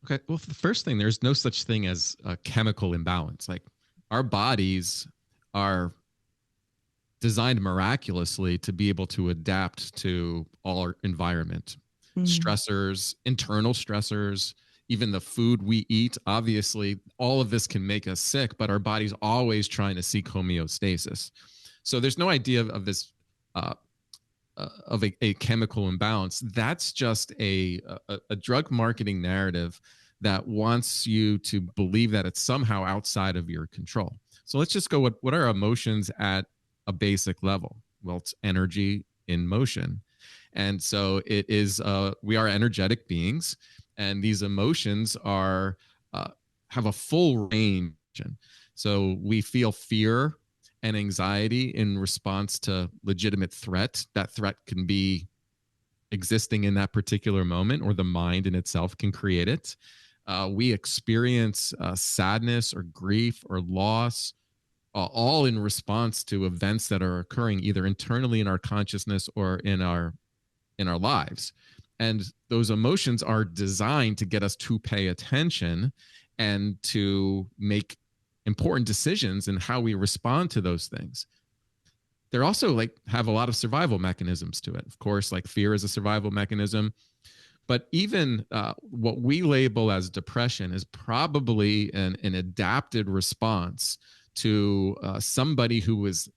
Okay. Well, the first thing, there's no such thing as a chemical imbalance. Like our bodies are designed miraculously to be able to adapt to all our environment, stressors, internal stressors, even the food we eat. Obviously, all of this can make us sick, but our body's always trying to seek homeostasis. So there's no idea of this uh, of a chemical imbalance. That's just a drug marketing narrative that wants you to believe that it's somehow outside of your control. So let's just go, what are emotions at a basic level? Well, it's energy in motion. And so it is, we are energetic beings, and these emotions are, have a full range. So we feel fear and anxiety in response to legitimate threat. That threat can be existing in that particular moment, or the mind in itself can create it. We experience sadness or grief or loss, all in response to events that are occurring either internally in our consciousness or in our lives. And those emotions are designed to get us to pay attention and to make important decisions in how we respond to those things. They're also like have a lot of survival mechanisms to it. Of course, like fear is a survival mechanism, but even what we label as depression is probably an adapted response to somebody who was,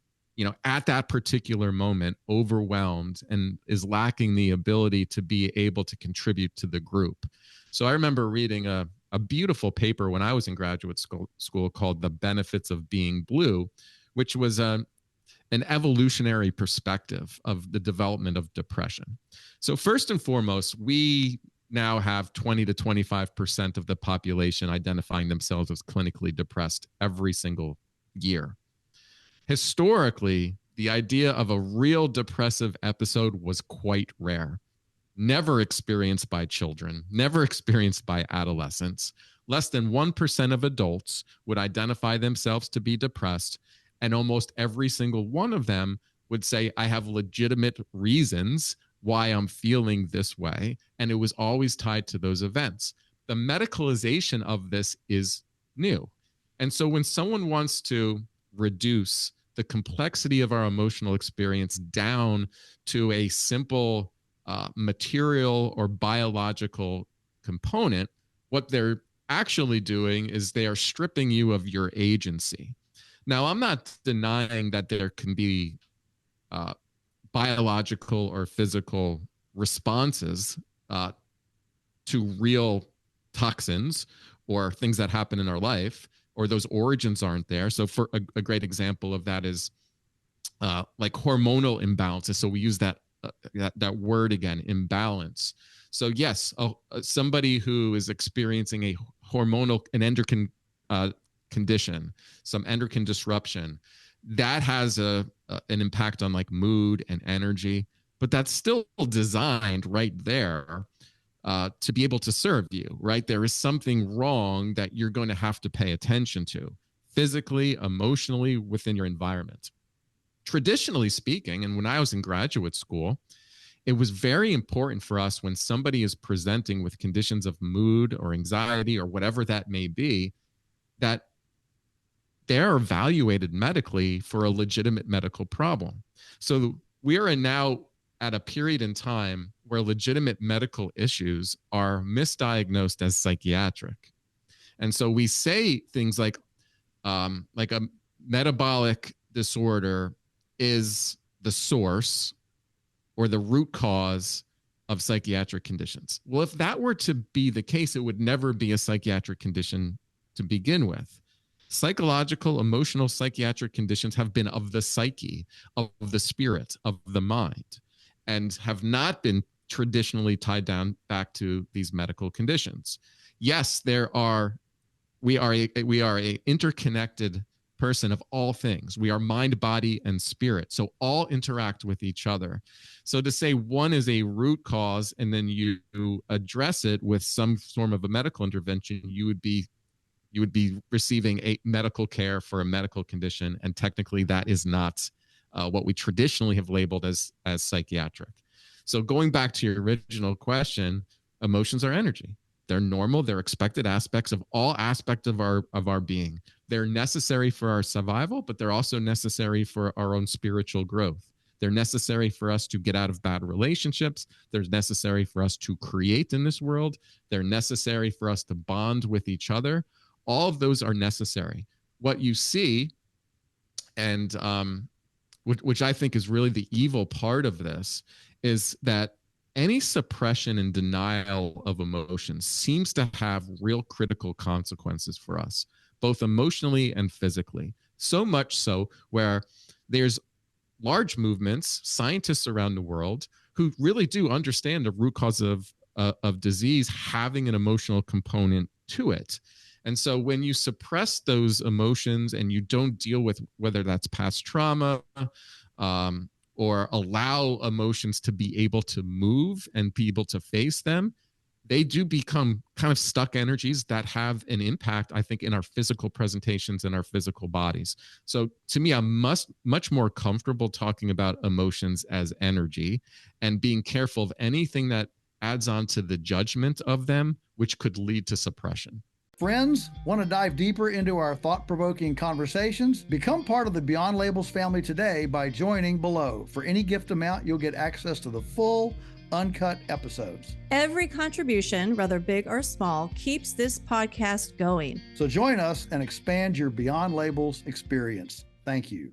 at that particular moment overwhelmed and is lacking the ability to be able to contribute to the group. So I remember reading a beautiful paper when I was in graduate school called The Benefits of Being Blue, which was an evolutionary perspective of the development of depression. So first and foremost, we now have 20 to 25% of the population identifying themselves as clinically depressed every single year. Historically, the idea of a real depressive episode was quite rare. Never experienced by children, never experienced by adolescents. Less than 1% of adults would identify themselves to be depressed, and almost every single one of them would say, I have legitimate reasons why I'm feeling this way. And it was always tied to those events. The medicalization of this is new. And so when someone wants to reduce the complexity of our emotional experience down to a simple material or biological component, what they're actually doing is they are stripping you of your agency. Now, I'm not denying that there can be biological or physical responses to real toxins or things that happen in our life, or those origins aren't there. So for a great example of that is like hormonal imbalances. So we use that word again, imbalance. So yes, somebody who is experiencing an endocrine condition, some endocrine disruption, that has an impact on like mood and energy, but that's still designed right there to be able to serve you, right? There is something wrong that you're going to have to pay attention to physically, emotionally, within your environment. Traditionally speaking, and when I was in graduate school, it was very important for us when somebody is presenting with conditions of mood or anxiety or whatever that may be, that they're evaluated medically for a legitimate medical problem. So we are now at a period in time where legitimate medical issues are misdiagnosed as psychiatric. And so we say things like a metabolic disorder is the source or the root cause of psychiatric conditions. Well, if that were to be the case, it would never be a psychiatric condition to begin with. Psychological, emotional, psychiatric conditions have been of the psyche, of the spirit, of the mind, and have not been traditionally tied down back to these medical conditions. Yes, we are a interconnected person of all things. We are mind, body, and spirit. So all interact with each other. So to say one is a root cause and then you address it with some form of a medical intervention, you would be receiving a medical care for a medical condition. And technically that is not what we traditionally have labeled as psychiatric. So going back to your original question, emotions are energy. They're normal. They're expected aspects of all aspects of our being. They're necessary for our survival, but they're also necessary for our own spiritual growth. They're necessary for us to get out of bad relationships. They're necessary for us to create in this world. They're necessary for us to bond with each other. All of those are necessary. What you see, and which I think is really the evil part of this, is that any suppression and denial of emotions seems to have real critical consequences for us, both emotionally and physically. So much so where there's large movements, scientists around the world who really do understand the root cause of disease having an emotional component to it. And so when you suppress those emotions and you don't deal with whether that's past trauma, or allow emotions to be able to move and be able to face them, they do become kind of stuck energies that have an impact, I think, in our physical presentations and our physical bodies. So to me, I'm much more comfortable talking about emotions as energy and being careful of anything that adds on to the judgment of them, which could lead to suppression. Friends, want to dive deeper into our thought-provoking conversations? Become part of the Beyond Labels family today by joining below. For any gift amount, you'll get access to the full, uncut episodes. Every contribution, whether big or small, keeps this podcast going. So join us and expand your Beyond Labels experience. Thank you.